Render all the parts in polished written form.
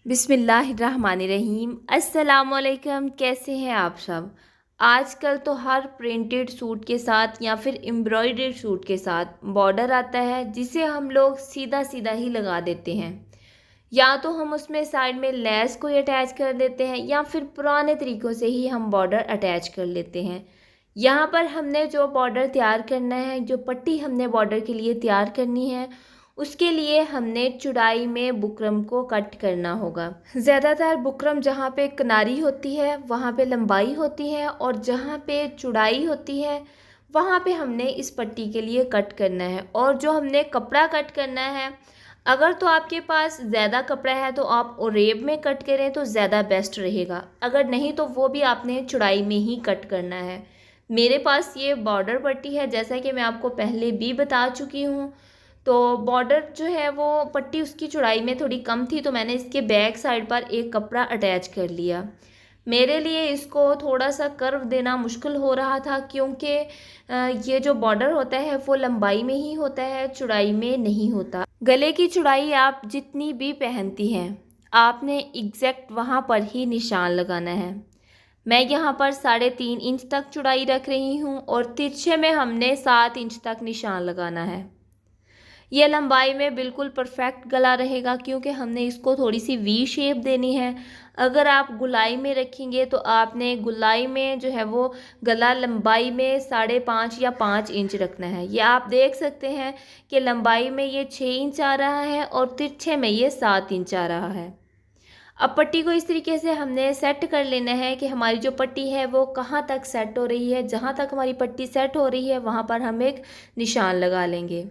बिस्मिल्लाहिर्रहमानिर्रहीम। अस्सलामुअलैकुम। कैसे हैं आप सब? आजकल तो हर प्रिंटेड सूट के साथ या फिर एम्ब्रॉयडर्ड सूट के साथ बॉर्डर आता है, जिसे हम लोग सीधा सीधा ही लगा देते हैं। या तो हम उसमें साइड में लेस कोई अटैच कर देते हैं या फिर पुराने तरीक़ों से ही हम बॉर्डर अटैच कर लेते हैं। यहाँ पर हमने जो बॉर्डर तैयार करना है, जो पट्टी हमने बॉर्डर के लिए तैयार करनी है, उसके लिए हमने चौड़ाई में बुकरम को कट करना होगा। ज़्यादातर बुकरम जहाँ पे किनारी होती है वहाँ पे लंबाई होती है, और जहाँ पे चौड़ाई होती है वहाँ पे हमने इस पट्टी के लिए कट करना है। और जो हमने कपड़ा कट करना है, अगर तो आपके पास ज़्यादा कपड़ा है तो आप ओरेब में कट करें तो ज़्यादा बेस्ट रहेगा, अगर नहीं तो वो भी आपने चौड़ाई में ही कट करना है। मेरे पास ये बॉर्डर पट्टी है, जैसा कि मैं आपको पहले भी बता चुकी हूँ। तो बॉर्डर जो है वो पट्टी उसकी चौड़ाई में थोड़ी कम थी, तो मैंने इसके बैक साइड पर एक कपड़ा अटैच कर लिया। मेरे लिए इसको थोड़ा सा कर्व देना मुश्किल हो रहा था, क्योंकि ये जो बॉर्डर होता है वो लंबाई में ही होता है, चौड़ाई में नहीं होता। गले की चौड़ाई आप जितनी भी पहनती हैं, आपने एग्जैक्ट वहाँ पर ही निशान लगाना है। मैं यहाँ पर 3.5 इंच तक चौड़ाई रख रही हूँ, और तिरछे में हमने 7 इंच तक निशान लगाना है। ये लंबाई में बिल्कुल परफेक्ट गला रहेगा, क्योंकि हमने इसको थोड़ी सी वी शेप देनी है। अगर आप गुलाई में रखेंगे तो आपने गुलाई में जो है वो गला लंबाई में 5.5 या 5 इंच रखना है। ये आप देख सकते हैं कि लंबाई में ये 6 इंच आ रहा है और तिरछे में ये 7 इंच आ रहा है। अब पट्टी को इस तरीके से हमने सेट कर लेना है कि हमारी जो पट्टी है वो कहाँ तक सेट हो रही है। जहाँ तक हमारी पट्टी सेट हो रही है वहाँ पर हम एक निशान लगा लेंगे।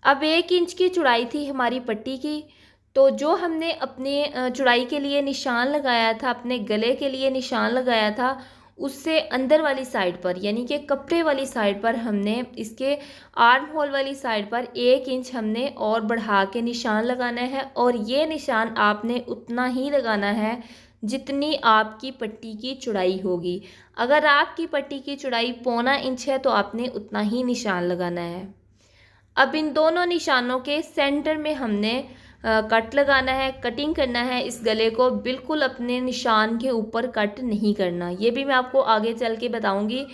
अब 1 इंच की चौड़ाई थी हमारी पट्टी की, तो जो हमने अपने चौड़ाई के लिए निशान लगाया था, अपने गले के लिए निशान लगाया था, उससे अंदर वाली साइड पर यानी कि कपड़े वाली साइड पर हमने इसके आर्म होल वाली साइड पर 1 इंच हमने और बढ़ा के निशान लगाना है। और ये निशान आपने उतना ही लगाना है जितनी आपकी पट्टी की चौड़ाई होगी। अगर आपकी पट्टी की चौड़ाई 1.25 इंच है तो आपने उतना ही निशान लगाना है। अब इन दोनों निशानों के सेंटर में हमने कट लगाना है, कटिंग करना है। इस गले को बिल्कुल अपने निशान के ऊपर कट नहीं करना। ये भी मैं आपको आगे चल के बताऊंगी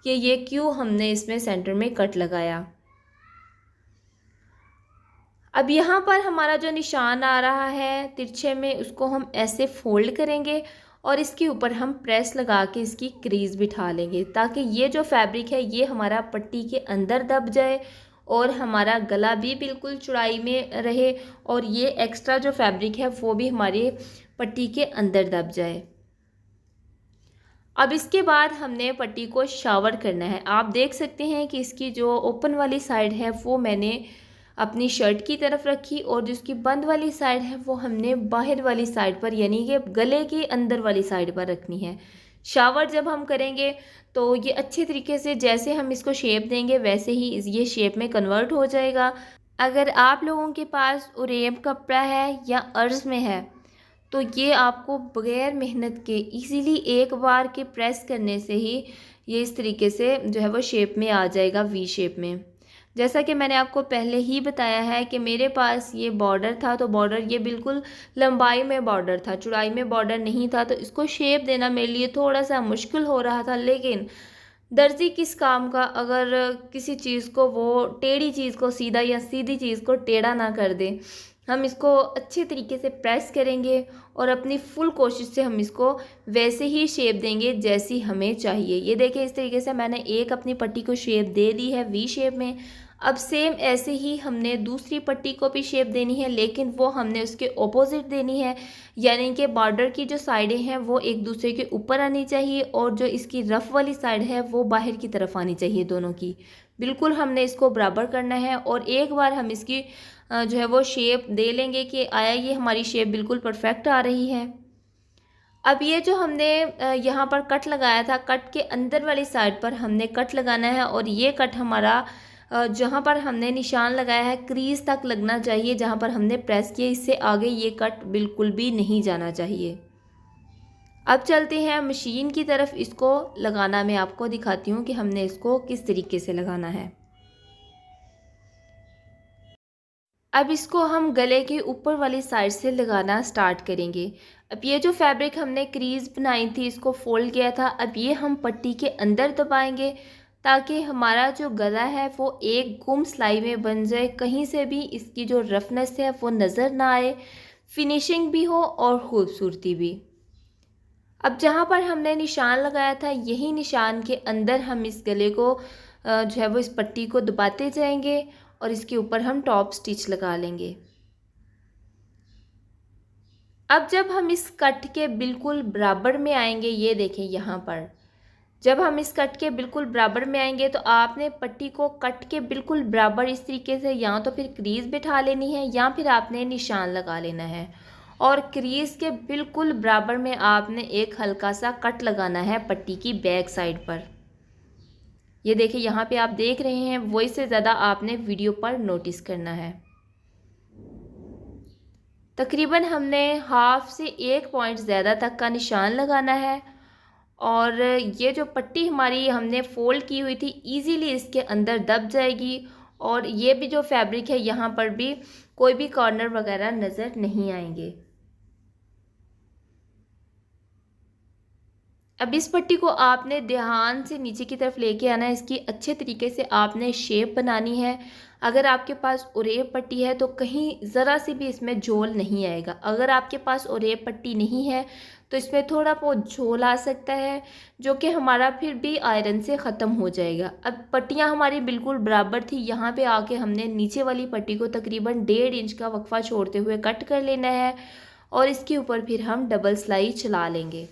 कि ये क्यों हमने इसमें सेंटर में कट लगाया। अब यहाँ पर हमारा जो निशान आ रहा है तिरछे में, उसको हम ऐसे फोल्ड करेंगे और इसके ऊपर हम प्रेस लगा के इसकी क्रीज बिठा लेंगे, ताकि ये जो फैब्रिक है ये हमारा पट्टी के अंदर दब जाए और हमारा गला भी बिल्कुल चौड़ाई में रहे, और ये एक्स्ट्रा जो फैब्रिक है वो भी हमारे पट्टी के अंदर दब जाए। अब इसके बाद हमने पट्टी को शावर करना है। आप देख सकते हैं कि इसकी जो ओपन वाली साइड है वो मैंने अपनी शर्ट की तरफ रखी, और जिसकी बंद वाली साइड है वो हमने बाहर वाली साइड पर यानी कि गले के अंदर वाली साइड पर रखनी है। शावर जब हम करेंगे तो ये अच्छे तरीके से, जैसे हम इसको शेप देंगे वैसे ही ये शेप में कन्वर्ट हो जाएगा। अगर आप लोगों के पास उरेब कपड़ा है या अर्ज में है तो ये आपको बग़ैर मेहनत के इजीली एक बार के प्रेस करने से ही ये इस तरीके से जो है वो शेप में आ जाएगा, वी शेप में। जैसा कि मैंने आपको पहले ही बताया है कि मेरे पास ये बॉर्डर था, तो बॉर्डर ये बिल्कुल लंबाई में बॉर्डर था, चौड़ाई में बॉर्डर नहीं था, तो इसको शेप देना मेरे लिए थोड़ा सा मुश्किल हो रहा था। लेकिन दर्जी किस काम का अगर किसी चीज़ को, वो टेढ़ी चीज़ को सीधा या सीधी चीज़ को टेढ़ा ना कर दे। हम इसको अच्छे तरीके से प्रेस करेंगे और अपनी फुल कोशिश से हम इसको वैसे ही शेप देंगे जैसी हमें चाहिए। ये देखिए, इस तरीके से मैंने एक अपनी पट्टी को शेप दे दी है वी शेप में। अब सेम ऐसे ही हमने दूसरी पट्टी को भी शेप देनी है, लेकिन वो हमने उसके ऑपोजिट देनी है, यानी कि बॉर्डर की जो साइडें हैं वो एक दूसरे के ऊपर आनी चाहिए, और जो इसकी रफ़ वाली साइड है वो बाहर की तरफ आनी चाहिए। दोनों की बिल्कुल हमने इसको बराबर करना है, और एक बार हम इसकी जो है वो शेप दे लेंगे कि आया ये हमारी शेप बिल्कुल परफेक्ट आ रही है। अब ये जो हमने यहाँ पर कट लगाया था, कट के अंदर वाली साइड पर हमने कट लगाना है, और ये कट हमारा जहाँ पर हमने निशान लगाया है क्रीज तक लगना चाहिए, जहाँ पर हमने प्रेस किया। इससे आगे ये कट बिल्कुल भी नहीं जाना चाहिए। अब चलते हैं मशीन की तरफ, इसको लगाना मैं आपको दिखाती हूँ कि हमने इसको किस तरीके से लगाना है। अब इसको हम गले के ऊपर वाली साइड से लगाना स्टार्ट करेंगे। अब ये जो फैब्रिक हमने क्रीज़ बनाई थी, इसको फोल्ड किया था, अब ये हम पट्टी के अंदर दबाएंगे ताकि हमारा जो गला है वो एक गुम सिलाई में बन जाए, कहीं से भी इसकी जो रफनेस है वो नज़र ना आए, फिनिशिंग भी हो और ख़ूबसूरती भी। अब जहाँ पर हमने निशान लगाया था, यही निशान के अंदर हम इस गले को जो है वो इस पट्टी को दबाते जाएंगे और इसके ऊपर हम टॉप स्टिच लगा लेंगे। अब जब हम इस कट के बिल्कुल बराबर में आएंगे, ये देखें यहाँ पर, जब हम इस कट के बिल्कुल बराबर में आएंगे तो आपने पट्टी को कट के बिल्कुल बराबर इस तरीके से या तो फिर क्रीज़ बिठा लेनी है या फिर आपने निशान लगा लेना है, और क्रीज़ के बिल्कुल बराबर में आपने एक हल्का सा कट लगाना है पट्टी की बैक साइड पर। ये देखिए यहाँ पे आप देख रहे हैं, वही से ज़्यादा आपने वीडियो पर नोटिस करना है। तकरीबन हमने हाफ से 1 पॉइंट ज़्यादा तक का निशान लगाना है, और ये जो पट्टी हमारी हमने फ़ोल्ड की हुई थी इजीली इसके अंदर दब जाएगी, और ये भी जो फैब्रिक है यहाँ पर भी कोई भी कॉर्नर वगैरह नज़र नहीं आएंगे। अब इस पट्टी को आपने ध्यान से नीचे की तरफ लेके आना है, इसकी अच्छे तरीके से आपने शेप बनानी है। अगर आपके पास उरेब पट्टी है तो कहीं ज़रा सी भी इसमें झोल नहीं आएगा। अगर आपके पास उरेब पट्टी नहीं है तो इसमें थोड़ा बहुत झोल आ सकता है, जो कि हमारा फिर भी आयरन से ख़त्म हो जाएगा। अब पट्टियाँ हमारी बिल्कुल बराबर थी, यहाँ पे आके हमने नीचे वाली पट्टी को तकरीबन 1.5 इंच का वक्फा छोड़ते हुए कट कर लेना है, और इसके ऊपर फिर हम डबल सिलाई चला लेंगे।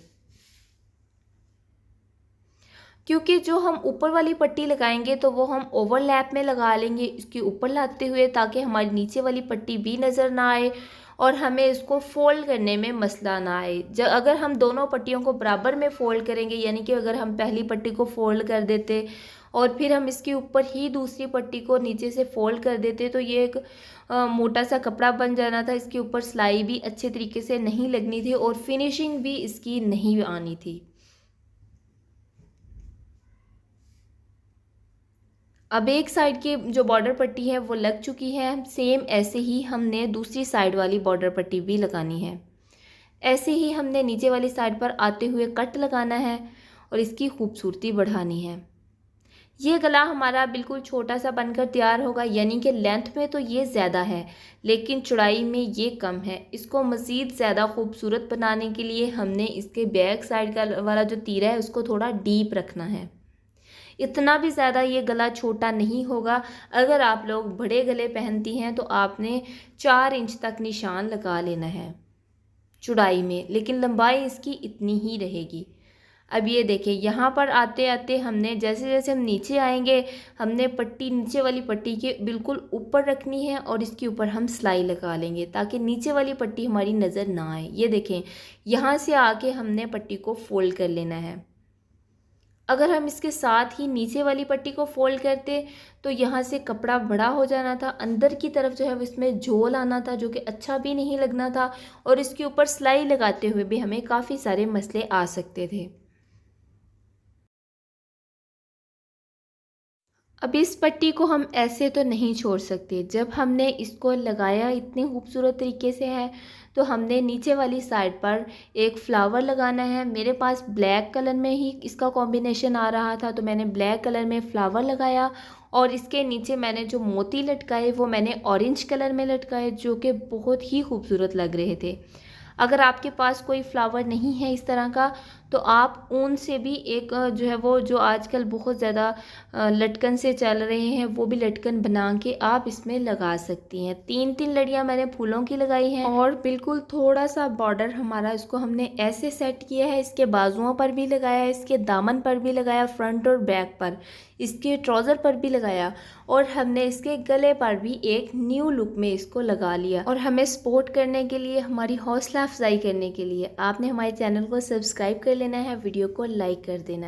क्योंकि जो हम ऊपर वाली पट्टी लगाएंगे तो वो हम ओवरलैप में लगा लेंगे इसके ऊपर लाते हुए, ताकि हमारी नीचे वाली पट्टी भी नज़र ना आए और हमें इसको फ़ोल्ड करने में मसला ना आए। अगर हम दोनों पट्टियों को बराबर में फ़ोल्ड करेंगे, यानी कि अगर हम पहली पट्टी को फ़ोल्ड कर देते और फिर हम इसके ऊपर ही दूसरी पट्टी को नीचे से फ़ोल्ड कर देते, तो ये एक मोटा सा कपड़ा बन जाना था। इसके ऊपर सिलाई भी अच्छे तरीके से नहीं लगनी थी और फिनिशिंग भी इसकी नहीं आनी थी। अब एक साइड की जो बॉर्डर पट्टी है वो लग चुकी है, सेम ऐसे ही हमने दूसरी साइड वाली बॉर्डर पट्टी भी लगानी है। ऐसे ही हमने नीचे वाली साइड पर आते हुए कट लगाना है और इसकी खूबसूरती बढ़ानी है। ये गला हमारा बिल्कुल छोटा सा बनकर तैयार होगा, यानी कि लेंथ में तो ये ज़्यादा है लेकिन चौड़ाई में ये कम है। इसको मज़ीद ज़्यादा खूबसूरत बनाने के लिए हमने इसके बैक साइड का वाला जो तीरा है उसको थोड़ा डीप रखना है। इतना भी ज़्यादा ये गला छोटा नहीं होगा। अगर आप लोग बड़े गले पहनती हैं तो आपने 4 इंच तक निशान लगा लेना है चौड़ाई में, लेकिन लंबाई इसकी इतनी ही रहेगी। अब ये देखिए यहाँ पर आते आते हमने जैसे जैसे हम नीचे आएंगे, हमने पट्टी नीचे वाली पट्टी के बिल्कुल ऊपर रखनी है और इसके ऊपर हम सिलाई लगा लेंगे ताकि नीचे वाली पट्टी हमारी नज़र ना आए। ये देखें, यहाँ से आके हमने पट्टी को फोल्ड कर लेना है। अगर हम इसके साथ ही नीचे वाली पट्टी को फोल्ड करते तो यहाँ से कपड़ा बड़ा हो जाना था, अंदर की तरफ जो है वो इसमें झोल आना था, जो कि अच्छा भी नहीं लगना था, और इसके ऊपर सिलाई लगाते हुए भी हमें काफ़ी सारे मसले आ सकते थे। अब इस पट्टी को हम ऐसे तो नहीं छोड़ सकते। जब हमने इसको लगाया इतने खूबसूरत तरीके से है, तो हमने नीचे वाली साइड पर एक फ्लावर लगाना है। मेरे पास ब्लैक कलर में ही इसका कॉम्बिनेशन आ रहा था, तो मैंने ब्लैक कलर में फ्लावर लगाया और इसके नीचे मैंने जो मोती लटकाए वो मैंने ऑरेंज कलर में लटकाए, जो कि बहुत ही खूबसूरत लग रहे थे। अगर आपके पास कोई फ्लावर नहीं है इस तरह का, तो आप ऊन से भी एक जो है वो जो आजकल बहुत ज़्यादा लटकन से चल रहे हैं, वो भी लटकन बना के आप इसमें लगा सकती हैं। 3-3 लड़ियाँ मैंने फूलों की लगाई हैं और बिल्कुल थोड़ा सा बॉर्डर हमारा इसको हमने ऐसे सेट किया है। इसके बाजुओं पर भी लगाया, इसके दामन पर भी लगाया, फ्रंट और बैक पर, इसके ट्राउज़र पर भी लगाया, और हमने इसके गले पर भी एक न्यू लुक में इसको लगा लिया। और हमें सपोर्ट करने के लिए, हमारी हौसला अफजाई करने के लिए आपने हमारे चैनल को सब्सक्राइब कर लेना है, वीडियो को लाइक कर देना है।